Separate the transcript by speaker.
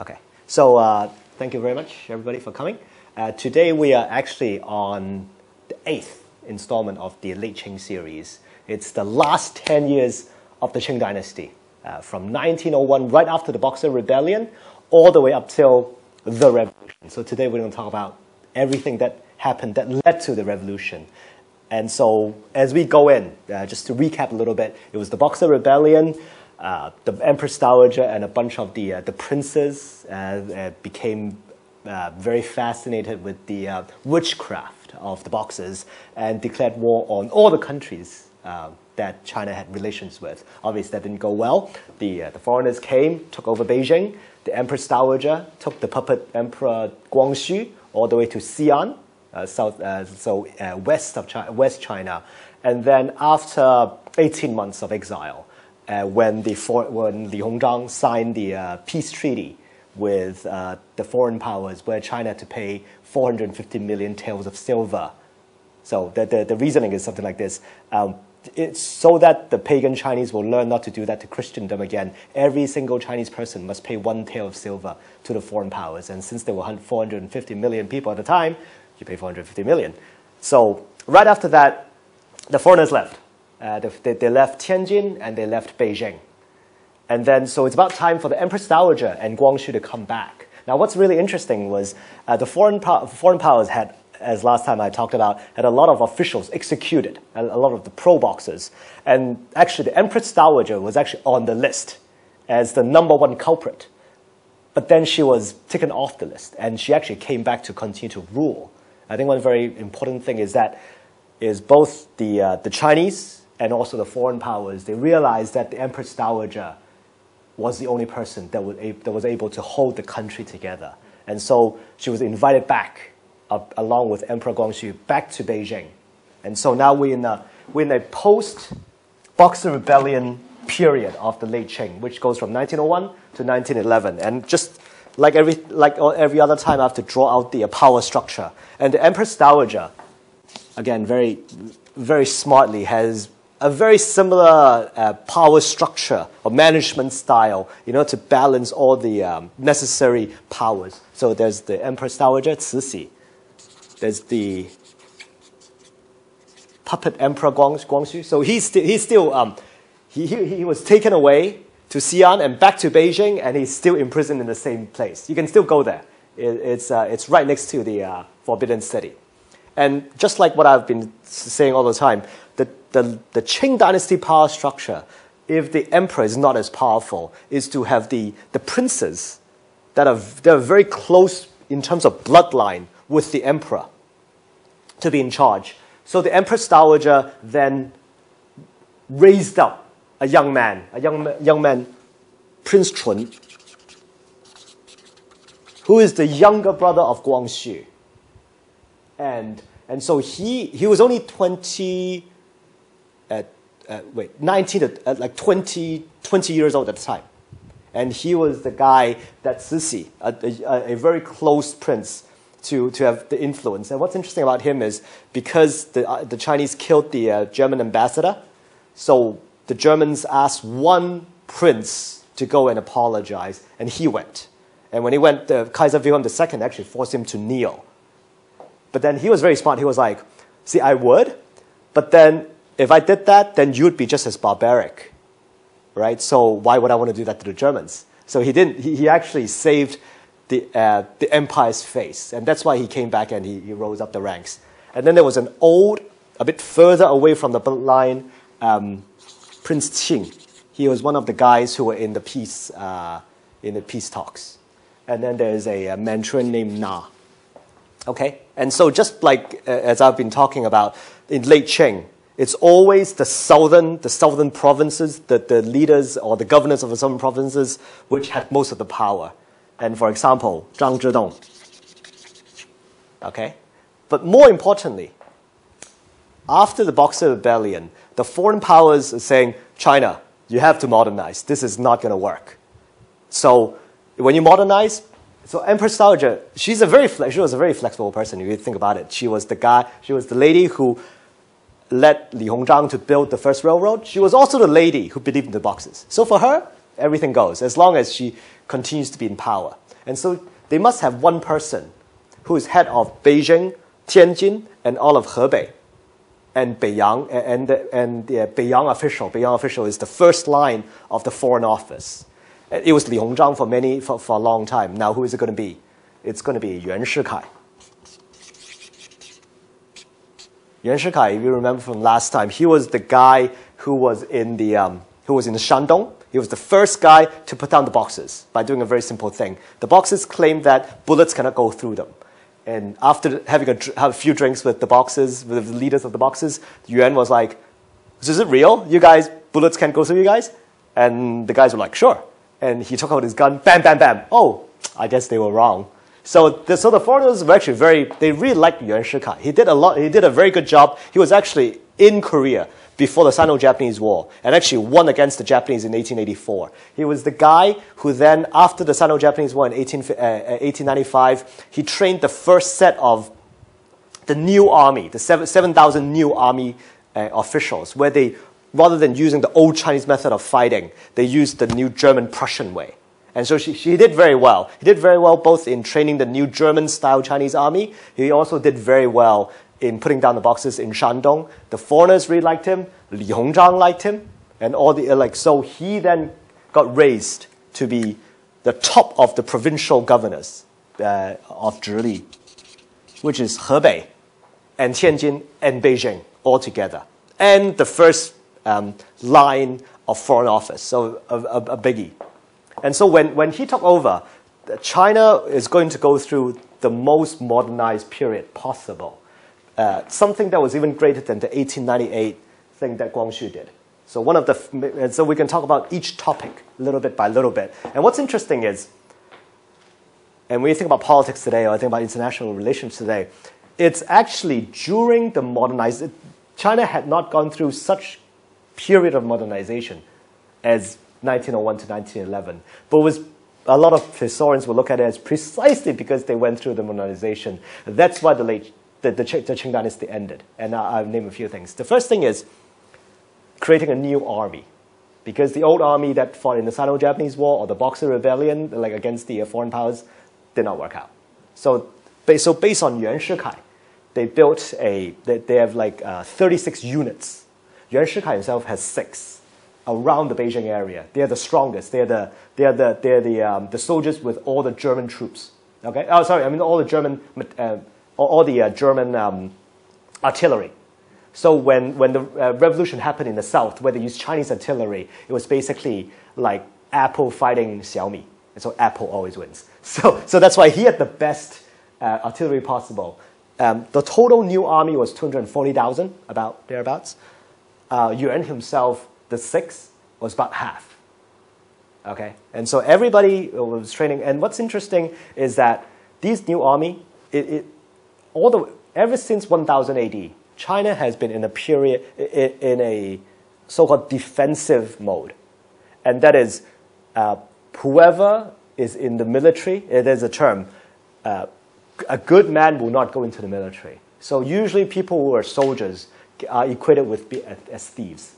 Speaker 1: Okay, so thank you very much, everybody, for coming. Today we are actually on the 8th installment of the Late Qing series. It's the last 10 years of the Qing Dynasty, from 1901, right after the Boxer Rebellion, all the way up till the Revolution. So today we're going to talk about everything that happened that led to the Revolution. And so as we go in, just to recap a little bit, it was the Boxer Rebellion. The Empress Dowager and a bunch of the princes became very fascinated with the witchcraft of the Boxers and declared war on all the countries that China had relations with. Obviously, that didn't go well. The foreigners came, took over Beijing. The Empress Dowager took the puppet Emperor Guangxu all the way to Xi'an, West China. And then after 18 months of exile, when Li Hongzhang signed the peace treaty with the foreign powers, where China had to pay 450 million taels of silver. So the reasoning is something like this. It's so that the pagan Chinese will learn not to do that to Christendom again. Every single Chinese person must pay 1 tael of silver to the foreign powers. And since there were 450 million people at the time, you pay 450 million. So right after that, the foreigners left. They left Tianjin and they left Beijing. And then, so it's about time for the Empress Dowager and Guangxu to come back. Now, what's really interesting was the foreign powers had, as last time I talked about, had a lot of officials executed, a lot of the pro-Boxers. And actually, the Empress Dowager was actually on the list as the #1 culprit. But then she was taken off the list, and she actually came back to continue to rule. I think one very important thing is that both the Chinese and also the foreign powers, they realized that the Empress Dowager was the only person that was able to hold the country together. And so she was invited back, along with Emperor Guangxu, back to Beijing. And so now we're in a post-Boxer Rebellion period of the late Qing, which goes from 1901 to 1911. And just like every other time, I have to draw out the power structure. And the Empress Dowager, again, very, very smartly, has a very similar power structure or management style, to balance all the necessary powers. So there's the Empress Dowager, Cixi. There's the puppet Emperor Guangxu. So he was taken away to Xi'an and back to Beijing, and he's still imprisoned in the same place. You can still go there. It's right next to the Forbidden City. And just like what I've been saying all the time, the Qing Dynasty power structure, if the emperor is not as powerful, is to have the princes that are very close in terms of bloodline with the emperor to be in charge. So the Empress Dowager then raised up a young man, Prince Chun, who is the younger brother of Guangxu. And so he was only 20 years old at the time. And he was the guy that Cixi, a very close prince, to have the influence. And what's interesting about him is because the Chinese killed the German ambassador, so the Germans asked one prince to go and apologize, and he went. And when he went, the Kaiser Wilhelm II actually forced him to kneel. But then he was very smart. He was like, see, I would, but then if I did that, then you'd be just as barbaric, right? So why would I want to do that to the Germans? So he didn't. He actually saved the empire's face, and that's why he came back and he rose up the ranks. And then there was an old, a bit further away from the bloodline, Prince Qing. He was one of the guys who were in the peace talks. And then there's a Manchurian named Na. Okay, and so just like as I've been talking about in late Qing, it's always the southern provinces, the leaders or the governors of the southern provinces, which had most of the power. And for example, Zhang Zhidong. Okay, but more importantly, after the Boxer Rebellion, the foreign powers are saying, China, you have to modernize. This is not going to work. So when you modernize, so Empress Dowager, she was a very flexible person if you think about it. She was the lady who led Li Hongzhang to build the first railroad. She was also the lady who believed in the Boxers. So for her, everything goes, as long as she continues to be in power. And so they must have one person who is head of Beijing, Tianjin, and all of Hebei, and Beiyang, and the Beiyang official. Beiyang official is the first line of the Foreign Office. It was Li Hongzhang for a long time. Now who is it going to be? It's going to be Yuan Shikai. Yuan Shikai, if you remember from last time, he was the guy who was in the Shandong. He was the first guy to put down the boxes by doing a very simple thing. The boxes claimed that bullets cannot go through them. And after having a few drinks with the boxes, with the leaders of the boxes, Yuan was like, "Is it real? You guys, bullets can't go through you guys?" And the guys were like, "Sure." And he took out his gun, bam, bam, bam. Oh, I guess they were wrong. So the foreigners were actually they really liked Yuan Shikai. He did a very good job. He was actually in Korea before the Sino-Japanese War and actually won against the Japanese in 1884. He was the guy who then, after the Sino-Japanese War in 1895, he trained the first set of the new army, the 7,000 new army officials, where they, rather than using the old Chinese method of fighting, they used the new German-Prussian way. And so she did very well. He did very well both in training the new German-style Chinese army. He also did very well in putting down the boxes in Shandong. The foreigners really liked him. Li Hongzhang liked him. And all the, so he then got raised to be the top of the provincial governors of Zhili, which is Hebei and Tianjin and Beijing all together. And the first line of foreign office, so a biggie. And so when he took over, China is going to go through the most modernized period possible. Something that was even greater than the 1898 thing that Guangxu did. So so we can talk about each topic little bit by little bit. And what's interesting is, and when you think about politics today, or think about international relations today, it's actually during the modernization, China had not gone through such period of modernization as 1901 to 1911. But a lot of historians will look at it as precisely because they went through the modernization. That's why the Qing Dynasty ended. And I'll name a few things. The first thing is creating a new army. Because the old army that fought in the Sino-Japanese War or the Boxer Rebellion, like against the foreign powers, did not work out. So based on Yuan Shikai, they built they have 36 units. Yuan Shikai himself has 6 around the Beijing area. They are the strongest. They're the soldiers with all the German troops. Okay. Oh, sorry. I mean all the German German artillery. So when the revolution happened in the south, where they used Chinese artillery, it was basically like Apple fighting Xiaomi. And so Apple always wins. So that's why he had the best artillery possible. The total new army was 240,000, about thereabouts. Yuan himself, the 6th, was about half. Okay, and so everybody was training. And what's interesting is that these new army, ever since 1000 AD, China has been in a period in a so-called defensive mode, and that is whoever is in the military. There's a term. A good man will not go into the military. So usually people who are soldiers are equated with as thieves.